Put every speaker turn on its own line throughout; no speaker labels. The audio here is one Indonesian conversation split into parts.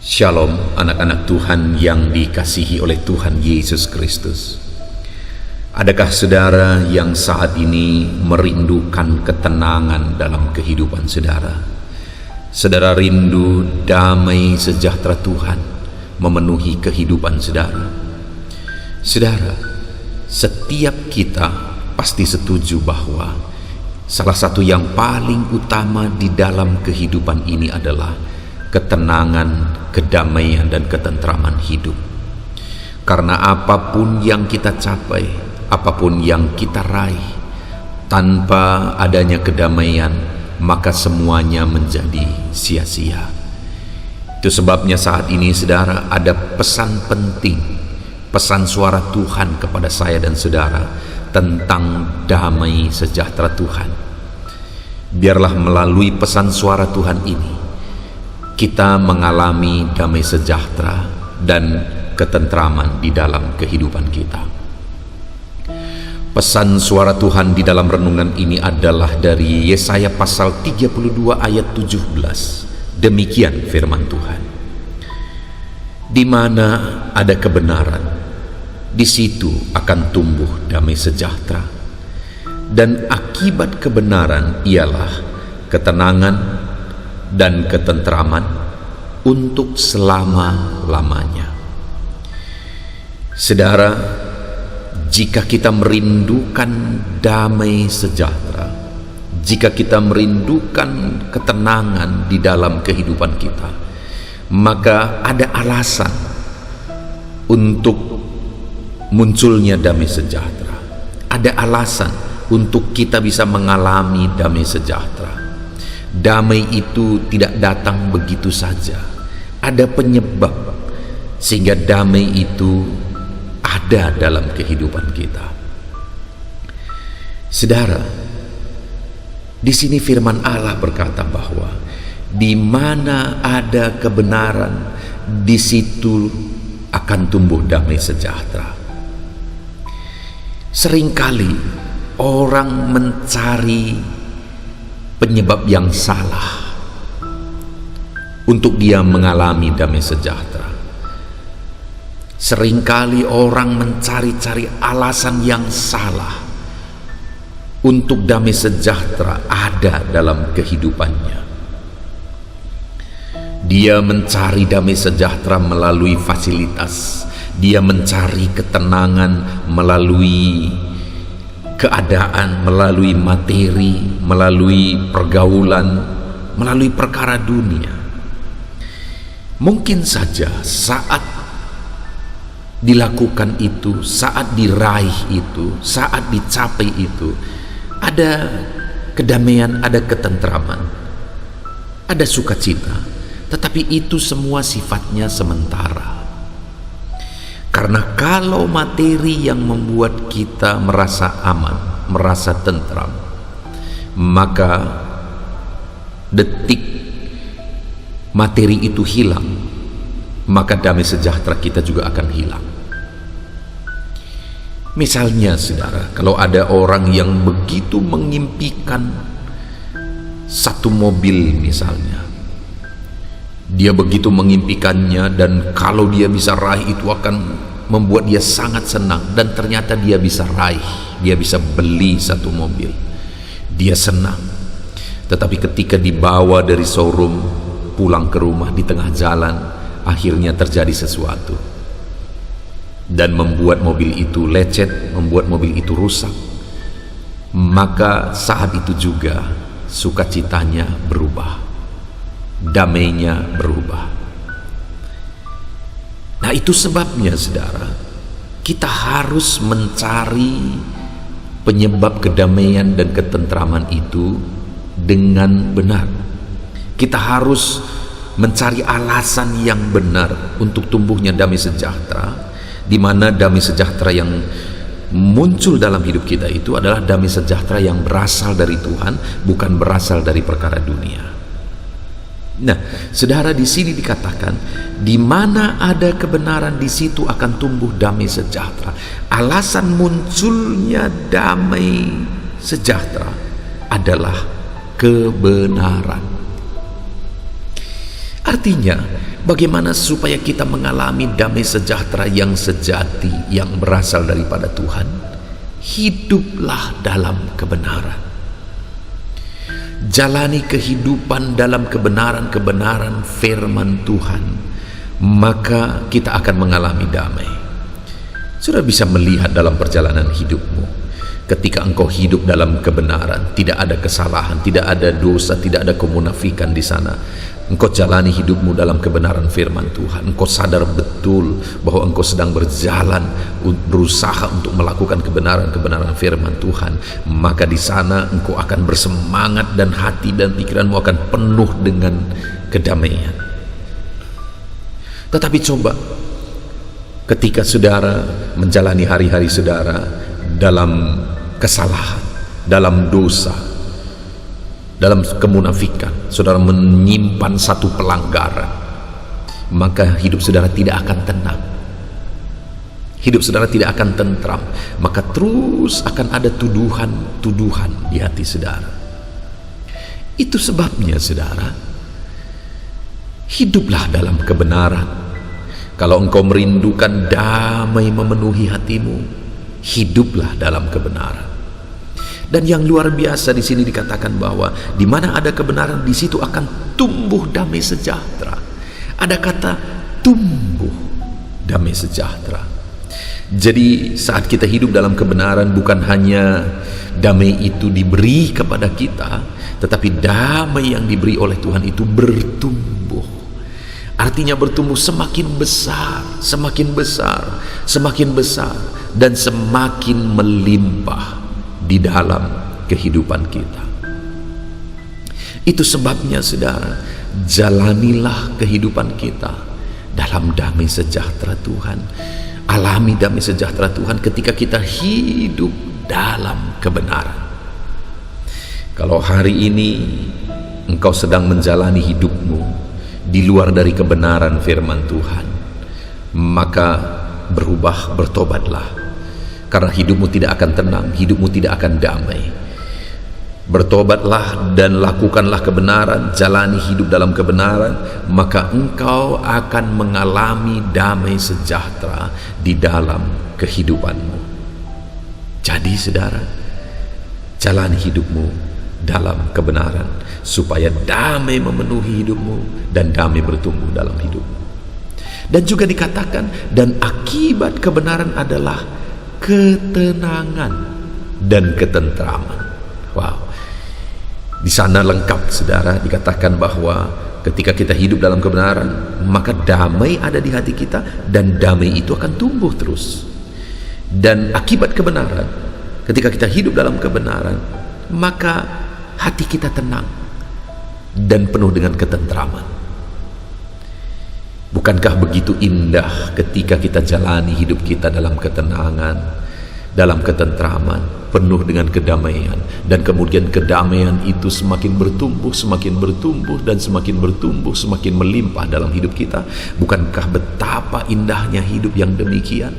Shalom anak-anak Tuhan yang dikasihi oleh Tuhan Yesus Kristus. Adakah saudara yang saat ini merindukan ketenangan dalam kehidupan saudara? Saudara rindu damai sejahtera Tuhan memenuhi kehidupan saudara. Saudara, setiap kita pasti setuju bahwa salah satu yang paling utama di dalam kehidupan ini adalah ketenangan, kedamaian, dan ketentraman hidup. Karena apapun yang kita capai, apapun yang kita raih, tanpa adanya kedamaian, maka semuanya menjadi sia-sia. Itu sebabnya saat ini saudara, ada pesan penting, pesan suara Tuhan kepada saya dan saudara tentang damai sejahtera Tuhan. Biarlah melalui pesan suara Tuhan ini kita mengalami damai sejahtera dan ketentraman di dalam kehidupan kita. Pesan suara Tuhan di dalam renungan ini adalah dari Yesaya pasal 32 ayat 17. Demikian firman Tuhan. Di mana ada kebenaran, di situ akan tumbuh damai sejahtera. Dan akibat kebenaran ialah ketenangan dan ketentraman untuk selama-lamanya. Saudara, jika kita merindukan damai sejahtera, jika kita merindukan ketenangan di dalam kehidupan kita, maka ada alasan untuk munculnya damai sejahtera. Ada alasan untuk kita bisa mengalami damai sejahtera. Damai itu tidak datang begitu saja. Ada penyebab sehingga damai itu ada dalam kehidupan kita. Saudara, di sini firman Allah berkata bahwa di mana ada kebenaran, di situ akan tumbuh damai sejahtera. Seringkali orang mencari penyebab yang salah untuk dia mengalami damai sejahtera. Seringkali orang mencari-cari alasan yang salah untuk damai sejahtera ada dalam kehidupannya. Dia mencari damai sejahtera melalui fasilitas. Dia mencari ketenangan melalui keadaan, melalui materi, melalui pergaulan, melalui perkara dunia. Mungkin saja saat dilakukan itu, saat diraih itu, saat dicapai itu, ada kedamaian, ada ketentraman, ada sukacita, tetapi itu semua sifatnya sementara. Karena kalau materi yang membuat kita merasa aman, merasa tentram, maka detik materi itu hilang, maka damai sejahtera kita juga akan hilang. Misalnya saudara, kalau ada orang yang begitu mengimpikan satu mobil misalnya, dia begitu mengimpikannya, dan kalau dia bisa raih itu akan membuat dia sangat senang, dan ternyata dia bisa raih, dia bisa beli satu mobil, dia senang. Tetapi ketika dibawa dari showroom pulang ke rumah, di tengah jalan akhirnya terjadi sesuatu dan membuat mobil itu lecet, membuat mobil itu rusak, maka saat itu juga sukacitanya berubah, damainya berubah. Nah, itu sebabnya saudara, kita harus mencari penyebab kedamaian dan ketentraman itu dengan benar. Kita harus mencari alasan yang benar untuk tumbuhnya damai sejahtera, di mana damai sejahtera yang muncul dalam hidup kita itu adalah damai sejahtera yang berasal dari Tuhan, bukan berasal dari perkara dunia. Nah, saudara, di sini dikatakan, di mana ada kebenaran, di situ akan tumbuh damai sejahtera. Alasan munculnya damai sejahtera adalah kebenaran. Artinya, bagaimana supaya kita mengalami damai sejahtera yang sejati, yang berasal daripada Tuhan? Hiduplah dalam kebenaran. Jalani kehidupan dalam kebenaran-kebenaran firman Tuhan, maka kita akan mengalami damai. Sudah bisa melihat dalam perjalanan hidupmu, ketika engkau hidup dalam kebenaran, tidak ada kesalahan, tidak ada dosa, tidak ada kemunafikan di sana. Engkau jalani hidupmu dalam kebenaran firman Tuhan. Engkau sadar betul bahwa engkau sedang berjalan, berusaha untuk melakukan kebenaran-kebenaran firman Tuhan. Maka di sana engkau akan bersemangat dan hati dan pikiranmu akan penuh dengan kedamaian. Tetapi coba, ketika saudara menjalani hari-hari saudara dalam kesalahan, dalam dosa, dalam kemunafikan, saudara menyimpan satu pelanggaran, maka hidup saudara tidak akan tenang, hidup saudara tidak akan tentram, maka terus akan ada tuduhan-tuduhan di hati saudara. Itu sebabnya saudara, hiduplah dalam kebenaran. Kalau engkau merindukan damai memenuhi hatimu, hiduplah dalam kebenaran. Dan yang luar biasa di sini dikatakan bahwa di mana ada kebenaran, di situ akan tumbuh damai sejahtera. Ada kata tumbuh damai sejahtera. Jadi saat kita hidup dalam kebenaran, bukan hanya damai itu diberi kepada kita, tetapi damai yang diberi oleh Tuhan itu bertumbuh. Artinya bertumbuh semakin besar, semakin besar, semakin besar, dan semakin melimpah di dalam kehidupan kita. Itu sebabnya saudara, jalanilah kehidupan kita dalam damai sejahtera Tuhan. Alami damai sejahtera Tuhan ketika kita hidup dalam kebenaran. Kalau hari ini engkau sedang menjalani hidupmu di luar dari kebenaran firman Tuhan, maka bertobatlah. Karena hidupmu tidak akan tenang, hidupmu tidak akan damai. Bertobatlah dan lakukanlah kebenaran, jalani hidup dalam kebenaran, maka engkau akan mengalami damai sejahtera di dalam kehidupanmu. Jadi saudara, jalani hidupmu dalam kebenaran, supaya damai memenuhi hidupmu dan damai bertumbuh dalam hidupmu. Dan juga dikatakan, dan akibat kebenaran adalah ketenangan dan ketentraman. Wow. Di sana lengkap saudara, dikatakan bahwa ketika kita hidup dalam kebenaran, maka damai ada di hati kita, dan damai itu akan tumbuh terus. Dan akibat kebenaran, ketika kita hidup dalam kebenaran, maka hati kita tenang dan penuh dengan ketentraman. Bukankah begitu indah ketika kita jalani hidup kita dalam ketenangan, dalam ketentraman, penuh dengan kedamaian, dan kemudian kedamaian itu semakin bertumbuh, dan semakin bertumbuh, semakin melimpah dalam hidup kita. Bukankah betapa indahnya hidup yang demikian?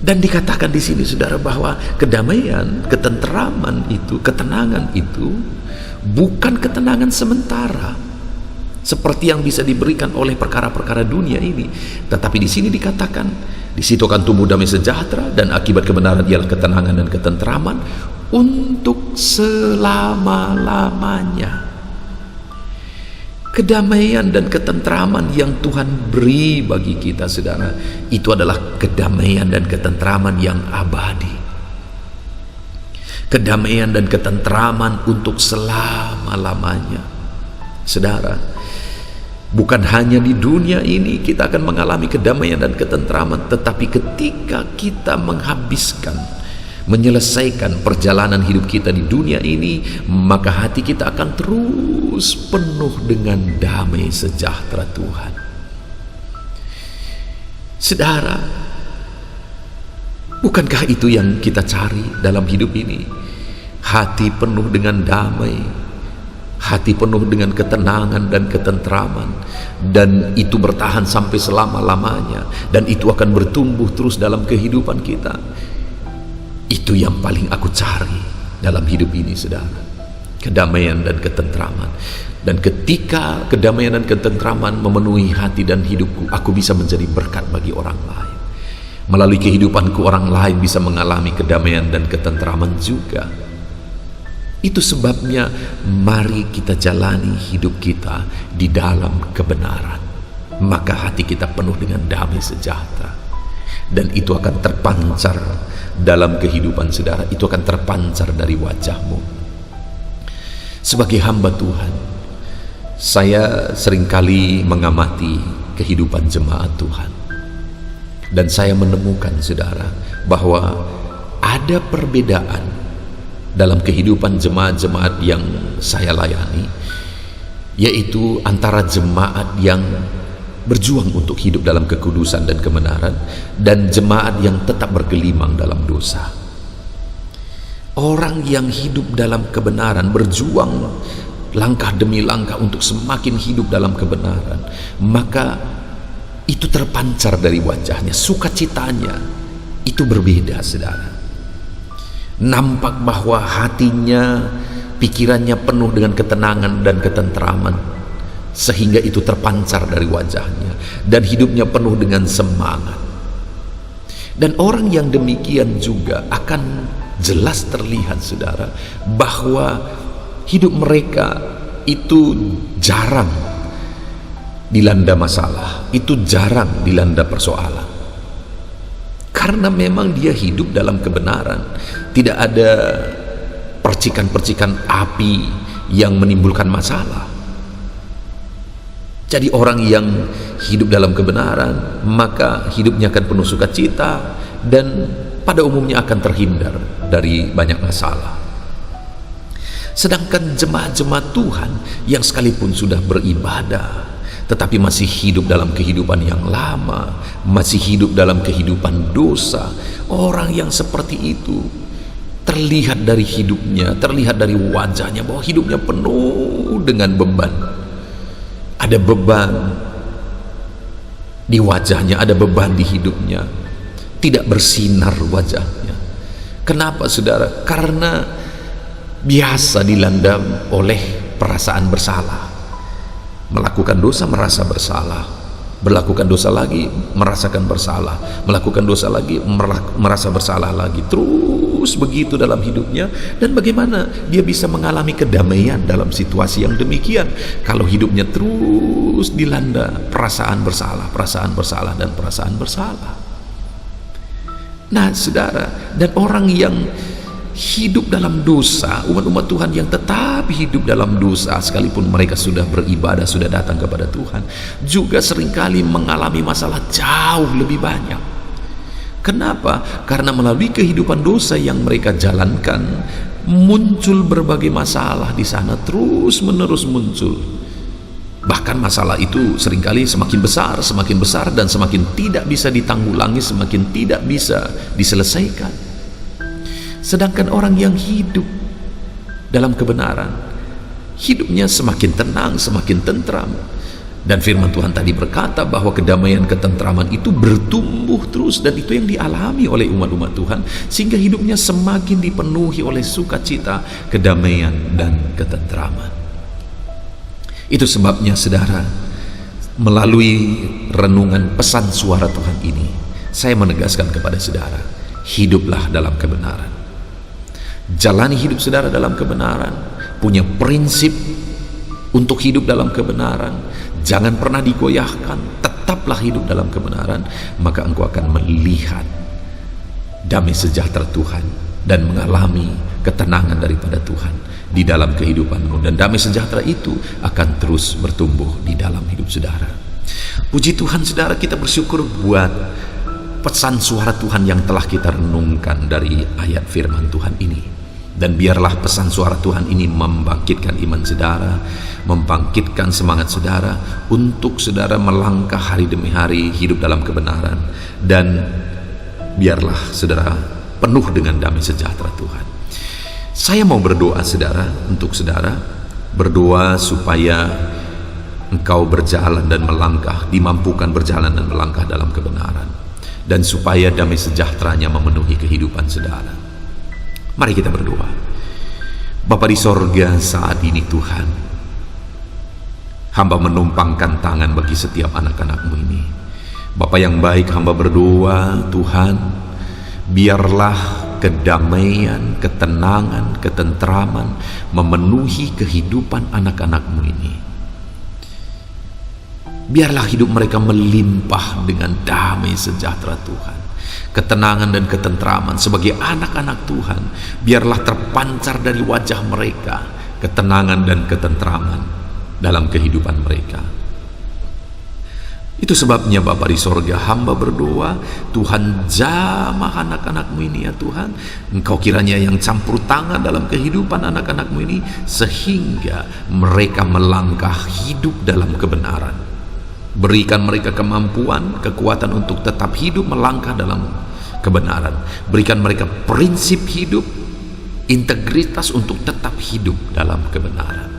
Dan dikatakan di sini saudara bahwa kedamaian, ketentraman itu, ketenangan itu bukan ketenangan sementara seperti yang bisa diberikan oleh perkara-perkara dunia ini, tetapi di sini dikatakan, di situ akan tumbuh damai sejahtera, dan akibat kebenaran ialah ketenangan dan ketentraman untuk selama-lamanya. Kedamaian dan ketentraman yang Tuhan beri bagi kita saudara, itu adalah kedamaian dan ketentraman yang abadi. Kedamaian dan ketentraman untuk selama-lamanya. Saudara, bukan hanya di dunia ini kita akan mengalami kedamaian dan ketentraman, tetapi ketika kita menyelesaikan perjalanan hidup kita di dunia ini, maka hati kita akan terus penuh dengan damai sejahtera Tuhan. Saudara, bukankah itu yang kita cari dalam hidup ini? Hati penuh dengan damai, hati penuh dengan ketenangan dan ketentraman, dan itu bertahan sampai selama-lamanya, dan itu akan bertumbuh terus dalam kehidupan kita. Itu yang paling aku cari dalam hidup ini saudara, kedamaian dan ketentraman. Dan ketika kedamaian dan ketentraman memenuhi hati dan hidupku, aku bisa menjadi berkat bagi orang lain. Melalui kehidupanku, orang lain bisa mengalami kedamaian dan ketentraman juga. Itu sebabnya mari kita jalani hidup kita di dalam kebenaran. Maka hati kita penuh dengan damai sejahtera. Dan itu akan terpancar dalam kehidupan saudara. Itu akan terpancar dari wajahmu. Sebagai hamba Tuhan, saya seringkali mengamati kehidupan jemaat Tuhan. Dan saya menemukan saudara bahwa ada perbedaan dalam kehidupan jemaat-jemaat yang saya layani, yaitu antara jemaat yang berjuang untuk hidup dalam kekudusan dan kebenaran dan jemaat yang tetap bergelimang dalam dosa. Orang yang hidup dalam kebenaran, berjuang langkah demi langkah untuk semakin hidup dalam kebenaran, maka itu terpancar dari wajahnya, sukacitanya itu berbeda saudara. Nampak bahwa hatinya, pikirannya penuh dengan ketenangan dan ketentraman, sehingga itu terpancar dari wajahnya, dan hidupnya penuh dengan semangat. Dan orang yang demikian juga akan jelas terlihat saudara bahwa hidup mereka itu jarang dilanda masalah, itu jarang dilanda persoalan, karena memang dia hidup dalam kebenaran. Tidak ada percikan-percikan api yang menimbulkan masalah. Jadi orang yang hidup dalam kebenaran, maka hidupnya akan penuh sukacita dan pada umumnya akan terhindar dari banyak masalah. Sedangkan jemaat-jemaat Tuhan yang sekalipun sudah beribadah, tetapi masih hidup dalam kehidupan yang lama, masih hidup dalam kehidupan dosa, orang yang seperti itu terlihat dari hidupnya, terlihat dari wajahnya bahwa hidupnya penuh dengan beban. Ada beban di wajahnya, ada beban di hidupnya, tidak bersinar wajahnya. Kenapa saudara? Karena biasa dilanda oleh perasaan bersalah. Melakukan dosa merasa bersalah, melakukan dosa lagi merasakan bersalah, melakukan dosa lagi merasa bersalah lagi, terus begitu dalam hidupnya. Dan bagaimana dia bisa mengalami kedamaian dalam situasi yang demikian kalau hidupnya terus dilanda perasaan bersalah, perasaan bersalah, dan perasaan bersalah. Nah saudara, dan orang yang hidup dalam dosa, umat-umat Tuhan yang tetap hidup dalam dosa sekalipun mereka sudah beribadah, sudah datang kepada Tuhan, juga seringkali mengalami masalah jauh lebih banyak. Kenapa? Karena melalui kehidupan dosa yang mereka jalankan, muncul berbagai masalah di sana, terus menerus muncul. Bahkan masalah itu seringkali semakin besar dan semakin tidak bisa ditanggulangi, semakin tidak bisa diselesaikan. Sedangkan orang yang hidup dalam kebenaran, hidupnya semakin tenang, semakin tentram. Dan firman Tuhan tadi berkata bahwa kedamaian, ketentraman itu bertumbuh terus, dan itu yang dialami oleh umat-umat Tuhan, sehingga hidupnya semakin dipenuhi oleh sukacita, kedamaian, dan ketentraman. Itu sebabnya saudara, melalui renungan pesan suara Tuhan ini, saya menegaskan kepada saudara, hiduplah dalam kebenaran. Jalani hidup saudara dalam kebenaran, punya prinsip untuk hidup dalam kebenaran, jangan pernah digoyahkan, tetaplah hidup dalam kebenaran, maka engkau akan melihat damai sejahtera Tuhan dan mengalami ketenangan daripada Tuhan di dalam kehidupanmu, dan damai sejahtera itu akan terus bertumbuh di dalam hidup saudara. Puji Tuhan saudara, kita bersyukur buat pesan suara Tuhan yang telah kita renungkan dari ayat firman Tuhan ini. Dan biarlah pesan suara Tuhan ini membangkitkan iman saudara, membangkitkan semangat saudara untuk saudara melangkah hari demi hari hidup dalam kebenaran. Dan biarlah saudara penuh dengan damai sejahtera Tuhan. Saya mau berdoa saudara, untuk saudara, berdoa supaya engkau berjalan dan melangkah, dimampukan berjalan dan melangkah dalam kebenaran, dan supaya damai sejahteranya memenuhi kehidupan saudara. Mari kita berdoa. Bapa di sorga, saat ini Tuhan, Hamba menumpangkan tangan bagi setiap anak-anak-Mu ini. Bapa yang baik, hamba berdoa, Tuhan, biarlah kedamaian, ketenangan, ketentraman memenuhi kehidupan anak-anak-Mu ini. Biarlah hidup mereka melimpah dengan damai sejahtera Tuhan. Ketenangan dan ketentraman sebagai anak-anak Tuhan, biarlah terpancar dari wajah mereka, ketenangan dan ketentraman dalam kehidupan mereka. Itu sebabnya Bapa di sorga, hamba berdoa, Tuhan jamah anak-anak-Mu ini ya Tuhan. Engkau kiranya yang campur tangan dalam kehidupan anak-anak-Mu ini, sehingga mereka melangkah hidup dalam kebenaran. Berikan mereka kemampuan, kekuatan untuk tetap hidup melangkah dalam kebenaran. Berikan mereka prinsip hidup, integritas untuk tetap hidup dalam kebenaran.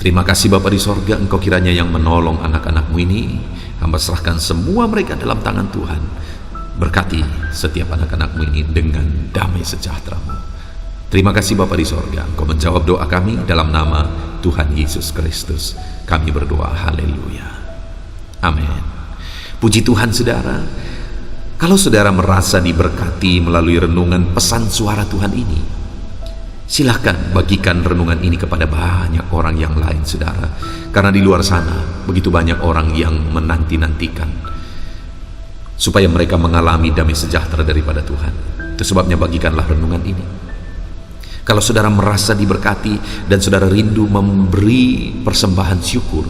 Terima kasih Bapa di sorga, Engkau kiranya yang menolong anak-anak-Mu ini. Hamba serahkan semua mereka dalam tangan Tuhan. Berkati setiap anak-anak-Mu ini dengan damai sejahtera-Mu. Terima kasih Bapa di sorga, Engkau menjawab doa kami dalam nama Tuhan Yesus Kristus. Kami berdoa, haleluya. Amin. Puji Tuhan saudara. Kalau saudara merasa diberkati melalui renungan pesan suara Tuhan ini, silahkan bagikan renungan ini kepada banyak orang yang lain saudara. Karena di luar sana begitu banyak orang yang menanti-nantikan supaya mereka mengalami damai sejahtera daripada Tuhan. Itu sebabnya bagikanlah renungan ini. Kalau saudara merasa diberkati dan saudara rindu memberi persembahan syukur,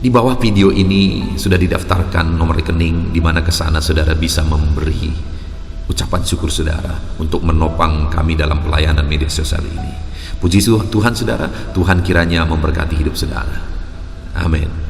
di bawah video ini sudah didaftarkan nomor rekening di mana ke sana saudara bisa memberi ucapan syukur saudara untuk menopang kami dalam pelayanan media sosial ini. Puji Tuhan saudara, Tuhan kiranya memberkati hidup saudara. Amin.